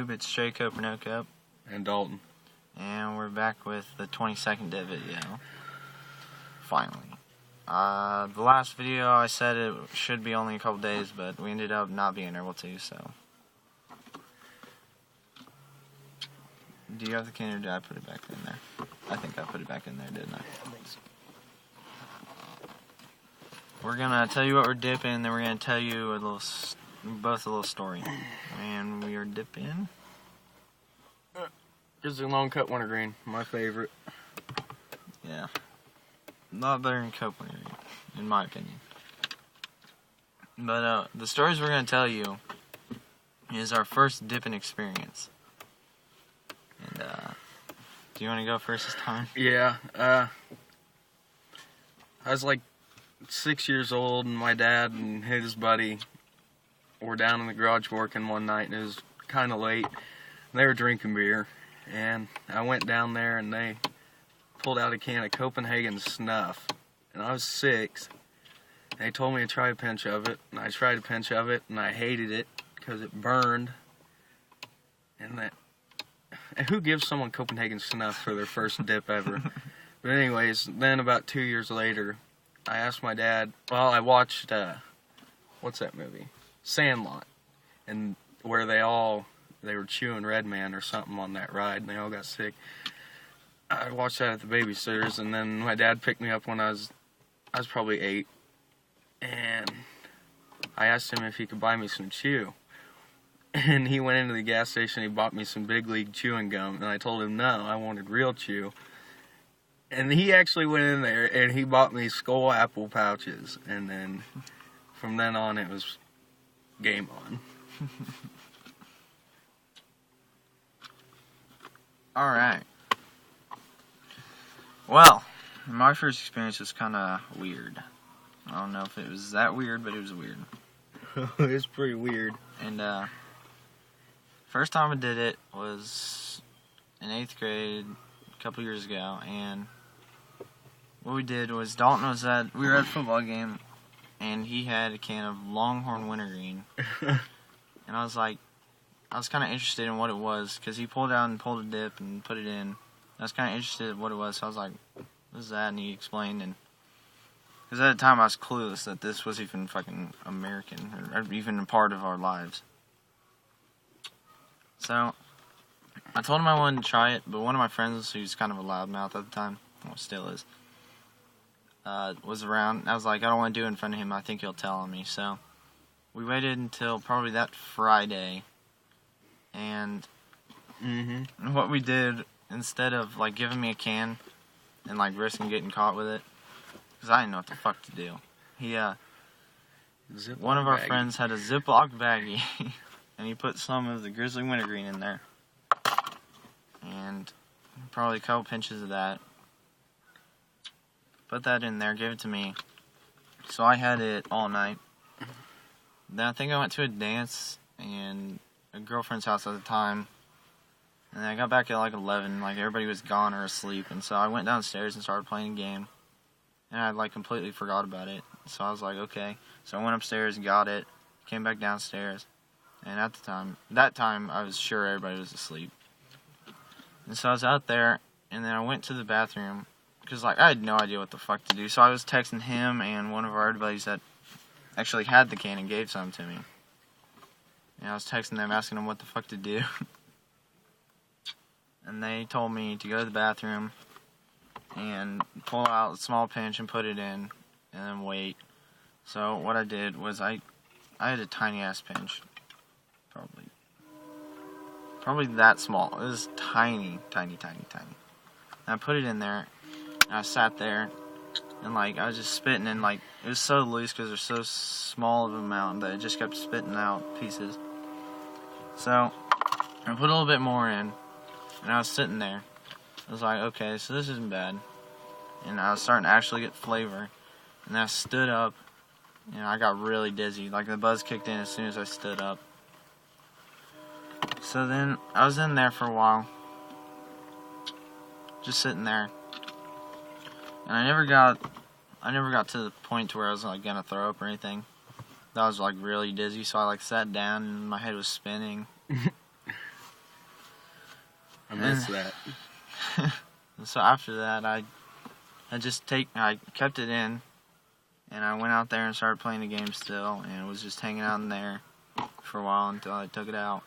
YouTube, it's Straightcopeornocope. And Dalton. And we're back with the 22nd dip video. Finally. The last video I said it should be only a couple days, but we ended up not being able to, so. Do you have the can or did I put it back in there? I think I put it back in there, didn't I? I think so. We're gonna tell you what we're dipping, and then we're gonna tell you both a little story. And we are dipping. Here's a long cut wintergreen, my favorite. Yeah. A lot better than Cope wintergreen, in my opinion. But the stories we're gonna tell you is our first dipping experience. And do you want to go first this time? Yeah. I was like 6 years old, and my dad and his buddy were down in the garage working one night, and it was kind of late. They were drinking beer, and I went down there, and they pulled out a can of Copenhagen Snuff, and I was 6. And they told me to try a pinch of it, and I tried a pinch of it, and I hated it because it burned. And who gives someone Copenhagen Snuff for their first dip ever? But anyways, then about 2 years later, I asked my dad, well, I watched, what's that movie? Sandlot. And where they were chewing Red Man or something on that ride, and they all got sick. I watched that at the babysitter's, and then my dad picked me up when I was probably 8. And I asked him if he could buy me some chew. And he went into the gas station, he bought me some Big League chewing gum, and I told him no, I wanted real chew. And he actually went in there, and he bought me Skull Apple pouches, and then from then on, it was game on. Alright. Well, my first experience was kind of weird. I don't know if it was that weird, but it was weird. It was pretty weird. And, first time I did it was in 8th grade a couple years ago, and what we did was we were at a football game, and he had a can of Longhorn Wintergreen, and I was kind of interested in what it was, because he pulled out and pulled a dip and put it in. I was kind of interested in what it was, so I was like, what is that? And he explained, and because at the time I was clueless that this was even fucking American, or even a part of our lives. So, I told him I wanted to try it, but one of my friends, who's kind of a loudmouth at the time, well, still is, was around. I was like, I don't want to do it in front of him, I think he'll tell on me. So, we waited until probably that Friday, and what we did, instead of like giving me a can and like risking getting caught with it, because I didn't know what the fuck to do, one of our friends had a Ziploc baggie, and he put some of the Grizzly Wintergreen in there, and probably a couple pinches of that. Put that in there, gave it to me, so I had it all night. Then I think I went to a dance and a girlfriend's house at the time, and then I got back at like 11, like everybody was gone or asleep, and so I went downstairs and started playing a game, and I like completely forgot about it. So I was like, okay, so I went upstairs and got it, came back downstairs, and at that time I was sure everybody was asleep. And so I was out there, and then I went to the bathroom, because like I had no idea what the fuck to do. So I was texting him and one of our other buddies that actually had the can and gave some to me. And I was texting them, asking them what the fuck to do. And they told me to go to the bathroom and pull out a small pinch and put it in, and then wait. So what I did was I had a tiny ass pinch. Probably that small. It was tiny. And I put it in there, and I sat there, and like I was just spitting, and like it was so loose because there's so small of an amount that it just kept spitting out pieces. So I put a little bit more in, and I was sitting there. I was like, okay, so this isn't bad. And I was starting to actually get flavor, and then I stood up, and I got really dizzy. Like the buzz kicked in as soon as I stood up. So then I was in there for a while, just sitting there, and I never got to the point to where I was like gonna throw up or anything. I was like really dizzy, so I like sat down and my head was spinning. I miss that. So after that, I kept it in, and I went out there and started playing the game still, and was just hanging out in there for a while until I took it out.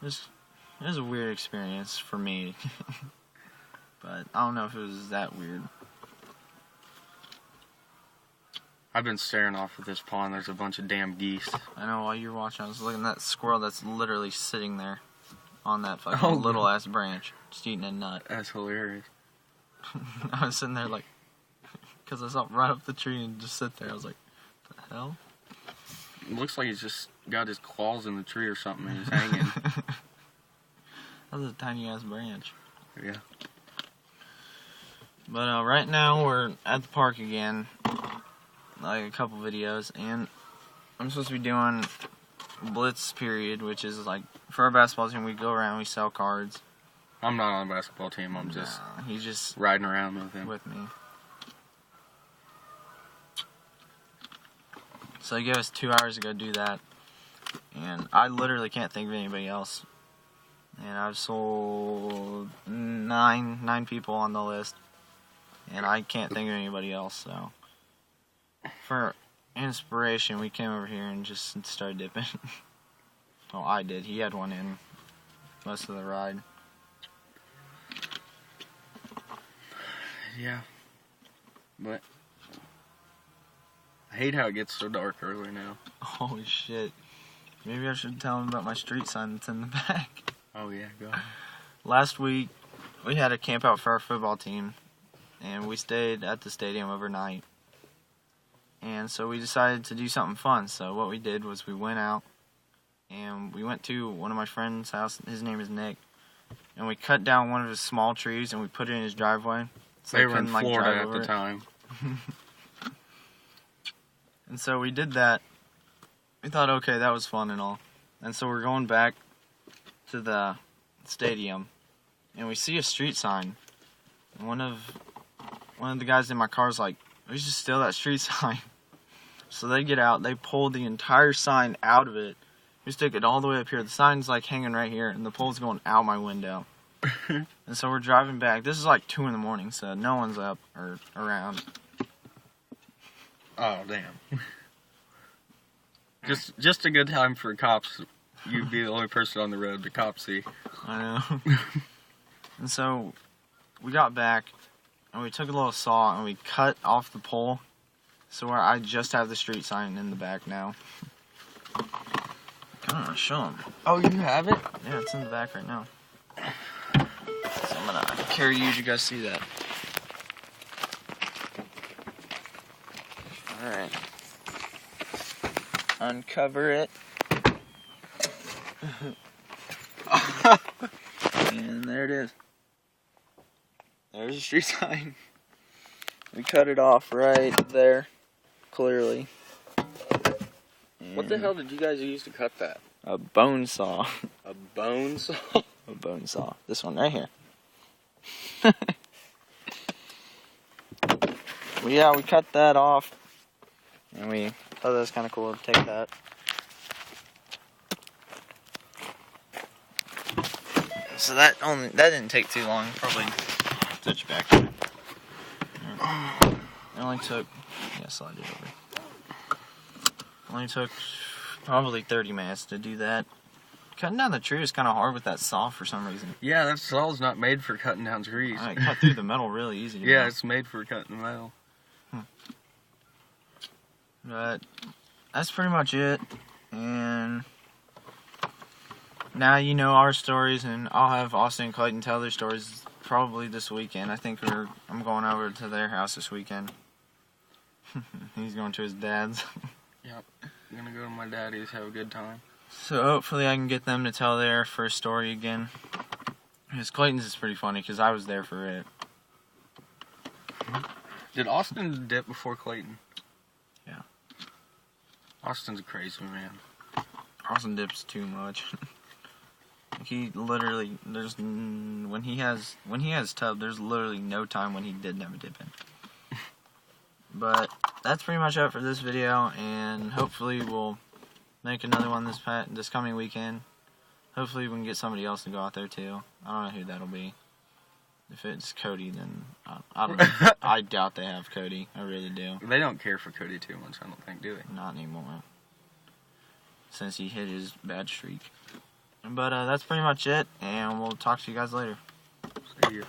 It was a weird experience for me, but I don't know if it was that weird. I've been staring off at this pond. There's a bunch of damn geese. I know, while you were watching, I was looking at that squirrel that's literally sitting there on that fucking little ass branch, just eating a nut. That's hilarious. I was sitting there like, because I saw him right up the tree and just sit there. I was like, what the hell? It looks like he's just got his claws in the tree or something and he's hanging. That was a tiny ass branch. Yeah. But right now we're at the park again, like a couple videos, and I'm supposed to be doing Blitz period, which is like, for our basketball team, we go around, we sell cards. I'm not on the basketball team, I'm just he's just riding around with him. With me. So he gave us 2 hours to go do that, and I literally can't think of anybody else. And I've sold nine people on the list, and I can't think of anybody else. So for inspiration, we came over here and just started dipping. Well, I did. He had one in most of the ride. Yeah. But I hate how it gets so dark early now. Holy shit. Maybe I should tell him about my street sign that's in the back. Oh yeah, go ahead. Last week, we had a camp out for our football team, and we stayed at the stadium overnight. And so we decided to do something fun. So what we did was we went out, and we went to one of my friend's house. His name is Nick. And we cut down one of his small trees, and we put it in his driveway. So they were in Florida at the time. And so we did that. We thought, okay, that was fun and all. And so we're going back to the stadium, and we see a street sign. And one of the guys in my car is like, we should steal that street sign. So they get out, they pull the entire sign out of it. We stick it all the way up here. The sign's like hanging right here, and the pole's going out my window. And so we're driving back. This is like 2 in the morning, so no one's up or around. Oh damn. Just a good time for cops. You'd be the only person on the road the cops see. I know. And so we got back, and we took a little saw and we cut off the pole. So where I just have the street sign in the back now. Come on, show them. Oh, you have it? Yeah, it's in the back right now. So I'm gonna carry you. Did you guys see that? Alright. Uncover it. And there it is. There's a street sign. We cut it off right there, clearly. What the hell did you guys use to cut that? A bone saw. A bone saw? A bone saw. This one right here. Well, yeah, we cut that off, and we thought that was kind of cool to take that. So that didn't take too long. Probably touch back. It only took, yeah, slide it over. Only took probably 30 minutes to do that. Cutting down the tree was kind of hard with that saw for some reason. Yeah, that saw's not made for cutting down trees. It cut through the metal really easy. Yeah, it's made for cutting the metal. But that's pretty much it. And now you know our stories, and I'll have Austin and Clayton tell their stories probably this weekend. I think I'm going over to their house this weekend. He's going to his dad's. Yep. I'm gonna go to my daddy's, have a good time. So hopefully I can get them to tell their first story again. Because Clayton's is pretty funny, because I was there for it. Did Austin dip before Clayton? Yeah. Austin's a crazy man. Austin dips too much. He literally, when he has tub, there's literally no time when he didn't have a dip in. But that's pretty much it for this video, and hopefully we'll make another one this coming weekend. hopefully we can get somebody else to go out there too. I don't know who that'll be. If it's Cody, then I don't know. I doubt they have Cody. I really do. They don't care for Cody too much, I don't think, do they? Not anymore. Since he hit his bad streak. But that's pretty much it, and we'll talk to you guys later. See ya.